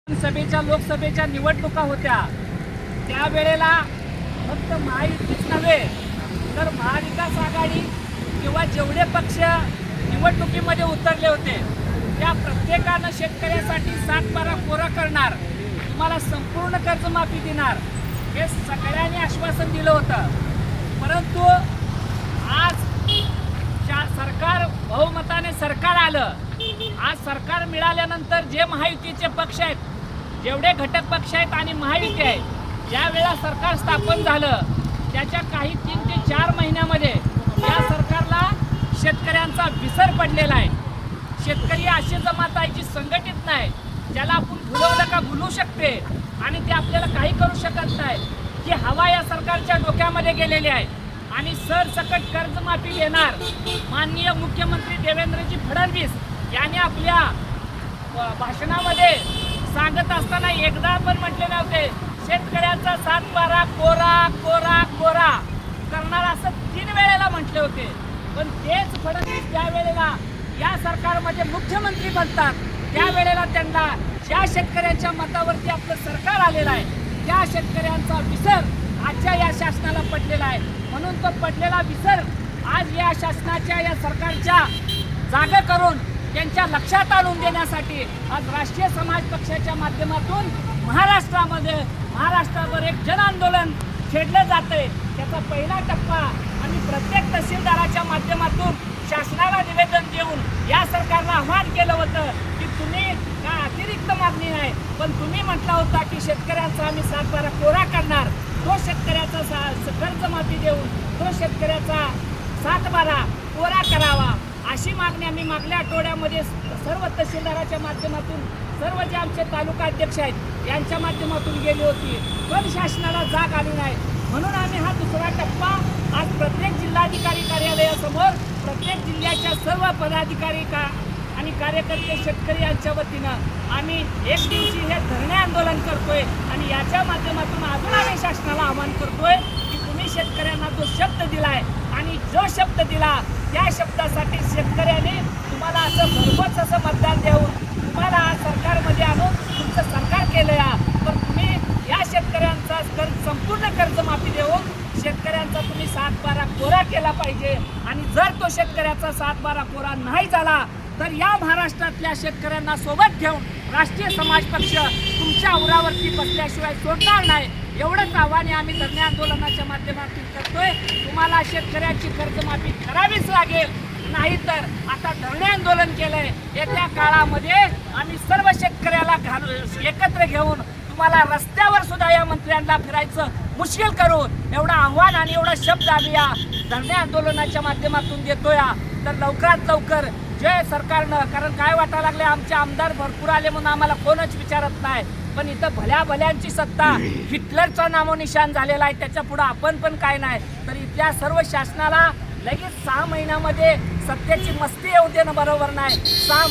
सभेच्या लोकसभेच्या निवडणुका होत्या त्यावेळेला फक्त महायुतीच नव्हे तर महाविकास आघाडी किंवा जेवढे पक्ष निवडणुकीमध्ये उतरले होते त्या प्रत्येकानं शेतकऱ्यासाठी 7-12 कोरा करणार, तुम्हाला संपूर्ण कर्जमाफी देणार हे सगळ्यांनी आश्वासन दिलं होतं। परंतु आज सरकार बहुमताने सरकार आलं। आज सरकार मिळाल्यानंतर जे महायुतीचे पक्ष आहेत, जेवढे घटक पक्ष आहेत आणि महायुती आहे, ज्या वेळा सरकार स्थापन झालं त्याच्या काही 3 ते 4 महिन्यामध्ये या सरकारला शेतकऱ्यांचा विसर पडलेला आहे। शेतकरी अशी जमात आहे जी संघटित नाही, ज्याला आपण भुलवलं का भुलू शकते आणि ते आपल्याला काही करू शकत नाही, की हवा या सरकारच्या डोक्यामध्ये गेलेली आहे। आणि सरसकट कर्जमाफी देणार माननीय मुख्यमंत्री देवेंद्रजी फडणवीस यांनी आपल्या भाषणामध्ये सांगत असताना एकदा पण म्हटले नव्हते शेतकऱ्यांचा 7-12 कोरा कोरा कोरा करणार असं 3 वेळेला म्हटले होते। पण तेच फडणवीस त्यावेळेला या सरकारमध्ये मुख्यमंत्री बनतात त्यावेळेला त्यांना ज्या शेतकऱ्यांच्या मतावरती आपलं सरकार आलेलं आहे त्या शेतकऱ्यांचा विसर आजच्या या शासनाला पडलेला आहे। म्हणून तो पडलेला विसर आज या शासनाच्या या सरकारच्या जागा करून त्यांच्या लक्षात आणून देण्यासाठी आज राष्ट्रीय समाज पक्षाच्या माध्यमातून महाराष्ट्रावर एक जन आंदोलन छेडलं जातंय। त्याचा पहिला टप्पा आम्ही प्रत्येक तहसीलदाराच्या माध्यमातून शासनाला निवेदन देऊन या सरकारला आव्हान केलं होतं की तुम्ही काय अतिरिक्त मागणी नाही, पण तुम्ही म्हटला होता की शेतकऱ्यांचा आम्ही 7-12 कोरा करणार, तो शेतकऱ्याचा कर्जमाफी देऊन तो शेतकऱ्याचा 7-12 कोरा करावा अशी मागणी आम्ही मागल्या आठवड्यामध्ये सर्व तहसीलदाराच्या माध्यमातून सर्व जे आमचे तालुका अध्यक्ष आहेत यांच्या माध्यमातून गेली होती, पण शासनाला जाग आली नाही। म्हणून आम्ही हा दुसरा टप्पा आज प्रत्येक जिल्हाधिकारी कार्यालयासमोर प्रत्येक जिल्ह्याच्या सर्व पदाधिकारी आणि कार्यकर्ते शेतकरी यांच्या वतीनं आम्ही एक दिवशी हे धरणे आंदोलन करतोय आणि याच्या माध्यमातून अजून आम्ही शासनाला आवाहन करतोय की तुम्ही शेतकऱ्यांना जो शब्द दिलाय आणि जो शब्द दिला त्या शब्दासाठी शेतकऱ्यांनी तुम्हाला असं भरघोस असं मतदान देऊन तुम्हाला आज सरकारमध्ये आणून तुमचं सरकार केलं, पण तुम्ही या शेतकऱ्यांचा संपूर्ण कर्जमाफी देऊन शेतकऱ्यांचा तुम्ही 7-12 कोरा केला पाहिजे। आणि जर तो शेतकऱ्याचा 7-12 कोरा नाही झाला तर या महाराष्ट्रातल्या शेतकऱ्यांना सोबत घेऊन राष्ट्रीय समाज पक्ष तुमच्या उरावरती बसल्याशिवाय सोडणार नाही। एवढंच आव्हान आम्ही धरणे आंदोलनाच्या माध्यमातून करतोय। तुम्हाला शेतकऱ्याची कर्जमाफी करावीच लागेल, नाहीतर आता धरणे आंदोलन केलंय, येत्या काळामध्ये आम्ही सर्व शेतकऱ्याला एकत्र घेऊन तुम्हाला रस्त्यावर सुद्धा या मंत्र्यांना फिरायचं मुश्किल करून एवढं आव्हान आणि एवढा शब्द आम्ही या धरणे आंदोलनाच्या माध्यमातून देतोय। तर लवकरात लवकर जय सरकारनं, कारण काय वाटायला लागले आमचे आमदार भरपूर आले म्हणून आम्हाला कोणच विचारत नाही, पण इथं भल्यांची सत्ता हिटलरचा नामोनिशान झालेला आहे, त्याच्या पुढे आपण पण काय नाही। तर इथल्या सर्व शासनाला लगेच 6 महिन्यामध्ये सत्तेची मस्ती येऊ देणं बरोबर नाही। 6